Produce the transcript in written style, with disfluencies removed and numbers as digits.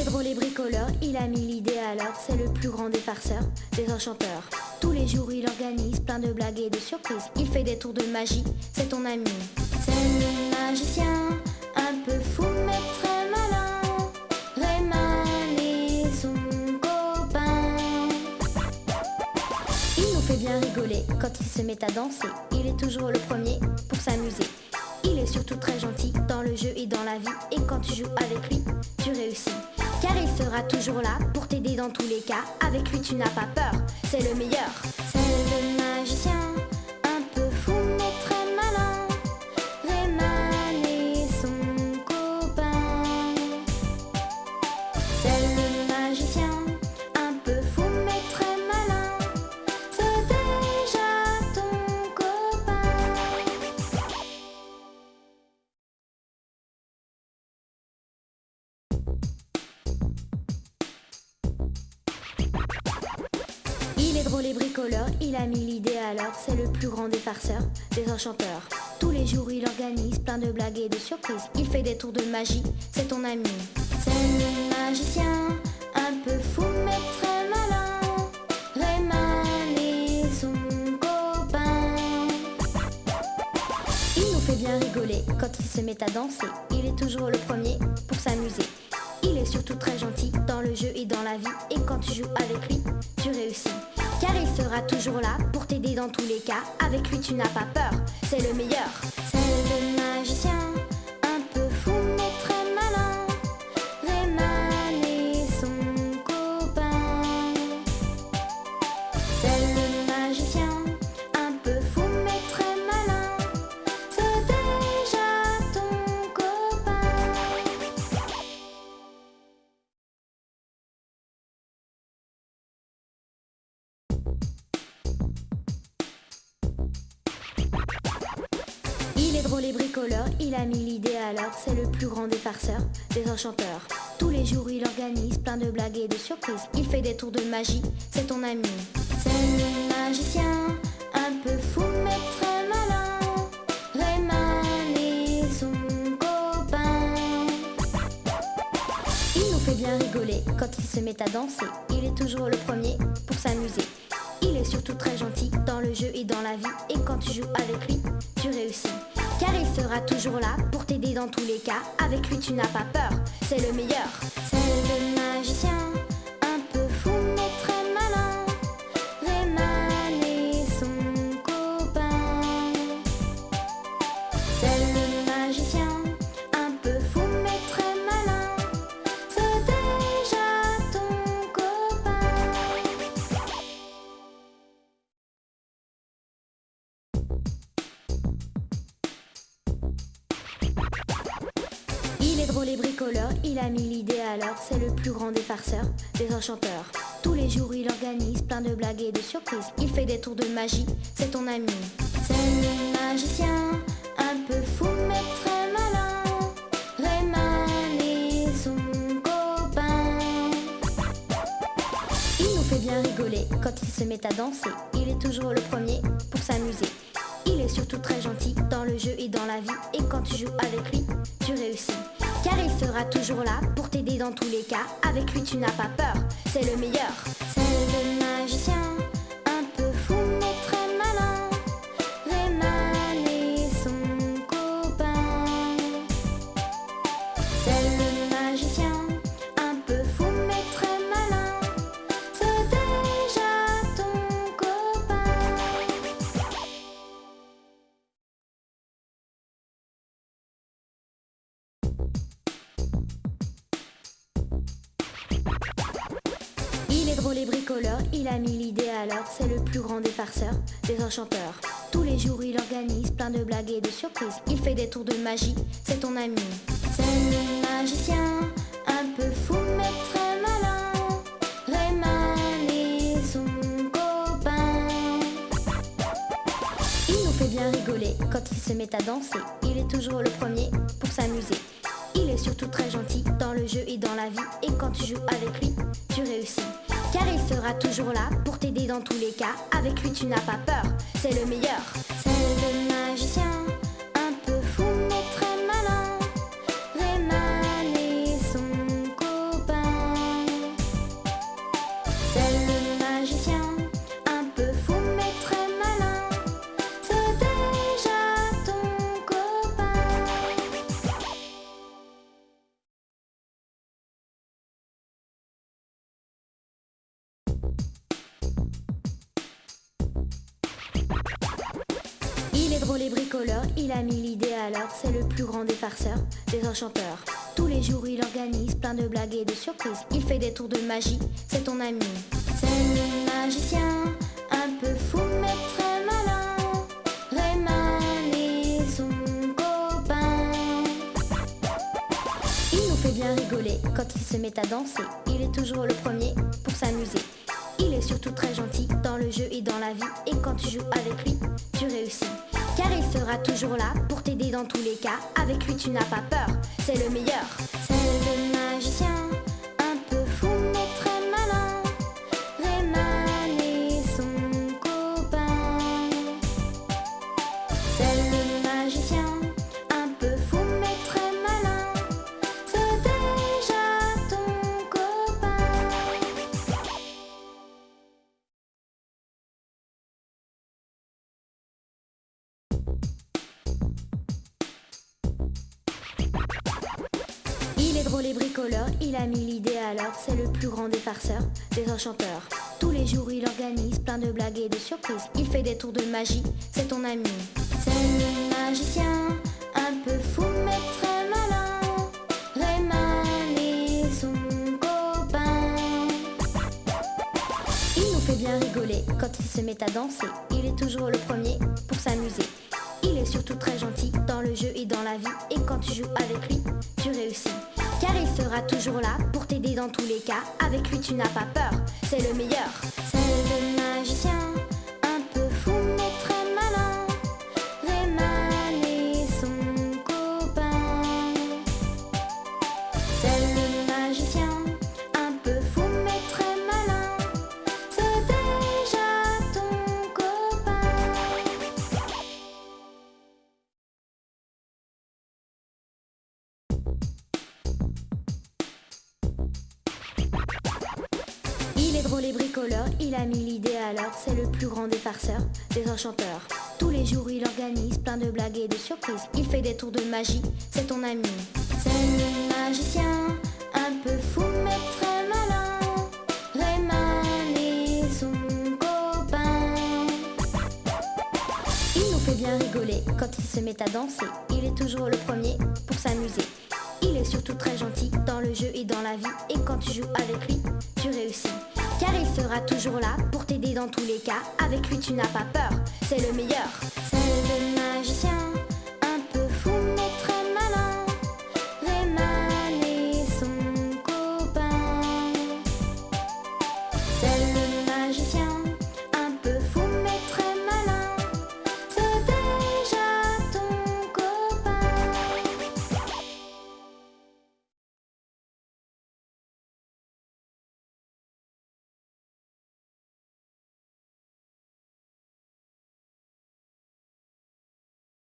drôle et bricoleur, il a mis l'idée à l'heure. C'est le plus grand des farceurs, des enchanteurs. Tous les jours il organise plein de blagues et de surprises. Il fait des tours de magie, c'est ton ami. C'est le magicien, un peu fou mais très malin. Rayman est son copain. Il nous fait bien rigoler quand il se met à danser. Il est toujours le premier pour s'amuser. Il est surtout très gentil dans le jeu et dans la vie. Et quand tu joues avec lui, tu réussis. Car il sera toujours là pour t'aider dans tous les cas. Avec lui tu n'as pas peur, c'est le meilleur. C'est le magicien, un peu fou mais très malin. Rayman est son copain. C'est le magicien, un peu fou mais très malin. C'est déjà ton copain. Il est drôle et bricoleur, il a mis l'idée à l'heure. C'est le plus grand des farceurs, des enchanteurs. Tous les jours il organise plein de blagues et de surprises. Il fait des tours de magie, c'est ton ami. C'est le magicien, un peu fou mais très malin. Rayman est son copain. Il nous fait bien rigoler quand il se met à danser. Il est toujours le premier pour s'amuser. Il est surtout très gentil dans le jeu et dans la vie. Et quand tu joues avec lui, tu réussis. Car il sera toujours là pour t'aider dans tous les cas. Avec lui tu n'as pas peur, c'est le meilleur. C'est le magicien, un peu fou mais très malin. Rayman est son copain. C'est le magicien, un peu fou mais très malin. C'est déjà ton copain. Il est drôle et bricoleur, il a mis l'idée à l'heure. C'est le plus grand des farceurs, des enchanteurs. Tous les jours il organise plein de blagues et de surprises. Il fait des tours de magie, c'est ton ami. C'est le magicien, un peu fou mais très malin. Rayman est son copain. Il nous fait bien rigoler quand il se met à danser. Il est toujours le premier pour s'amuser. Il est surtout très gentil dans le jeu et dans la vie. Et quand tu joues avec lui, tu réussis. Car il sera toujours là pour t'aider dans tous les cas. Avec lui tu n'as pas peur, c'est le meilleur. C'est le magicien, un peu fou mais très malin. Rayman est son copain. C'est le magicien, un peu fou mais très malin. C'est déjà ton copain. Il est drôle et bricoleur, il a mis l'idée à l'heure. C'est le plus grand des farceurs, des enchanteurs. Tous les jours il organise plein de blagues et de surprises. Il fait des tours de magie, c'est ton ami. C'est le magicien, un peu fou mais très malin. Rayman est son copain. Il nous fait bien rigoler quand il se met à danser. Il est toujours le premier pour s'amuser. Il est surtout très gentil dans le jeu et dans la vie. Et quand tu joues avec lui, tu réussis. Car il sera toujours là pour t'aider dans tous les cas. Avec lui tu n'as pas peur, c'est le meilleur. C'est le magicien, un peu fou mais très malin. Rayman est son copain. C'est le magicien, un peu fou mais très malin. C'est déjà ton copain. Il est drôle et bricoleur, il a mis l'idée à l'heure. C'est le plus grand des farceurs, des enchanteurs. Tous les jours il organise plein de blagues et de surprises. Il fait des tours de magie, c'est ton ami. C'est le magicien, un peu fou mais très malin. Rayman est son copain. Il nous fait bien rigoler quand il se met à danser. Il est toujours le premier pour s'amuser. Il est surtout très gentil dans le jeu et dans la vie. Et quand tu joues avec lui, tu réussis. Car il sera toujours là pour t'aider dans tous les cas. Avec lui tu n'as pas peur, c'est le meilleur. C'est le magicien, un peu fou mais très malin. Rayman est son copain. est drôle et bricoleur, il a mis l'idée à l'heure. C'est le plus grand des farceurs, des enchanteurs. Tous les jours il organise plein de blagues et de surprises. Il fait des tours de magie, c'est ton ami. C'est le magicien, un peu fou mais très malin. Rayman et son copain. Il nous fait bien rigoler quand il se met à danser. Il est toujours le premier pour s'amuser. Il est surtout très gentil dans le jeu et dans la vie. Et quand tu joues avec lui, tu réussis. Car il sera toujours là pour t'aider dans tous les cas. Avec lui tu n'as pas peur, c'est le meilleur. C'est le magicien, un peu fou mais très malin. Rayman et son copain. C'est le magicien, un peu fou mais très malin. C'est déjà ton copain. Il est drôle et bricoleur, il a mis l'idée à l'heure. C'est le plus grand des farceurs, des enchanteurs. Tous les jours il organise plein de blagues et de surprises. Il fait des tours de magie, c'est ton ami. C'est le magicien, un peu fou mais très malin. Rayman et son copain. Il nous fait bien rigoler quand il se met à danser. Il est toujours le premier pour s'amuser. Il est surtout très gentil dans le jeu et dans la vie. Et quand tu joues avec lui, tu réussis. Car il sera toujours là pour t'aider dans tous les cas. Avec lui tu n'as pas peur, c'est le meilleur. C'est le magicien, un peu fou mais très malin. Rayman et son copain. C'est le magicien, un peu fou mais très malin. C'est déjà ton copain. Il est drôle et bricoleur, il a mis l'idée à l'heure. C'est le plus grand des farceurs, des enchanteurs. Tous les jours il organise plein de blagues et de surprises. Il fait des tours de magie, c'est ton ami. C'est le magicien, un peu fou mais très malin. Rayman et son copain. Il nous fait bien rigoler quand il se met à danser. Il est toujours le premier pour s'amuser. Il est surtout très gentil dans le jeu et dans la vie. Et quand tu joues avec lui, tu réussis. Car il sera toujours là pour t'aider dans tous les cas. Avec lui tu n'as pas peur, c'est le meilleur. C'est le magicien.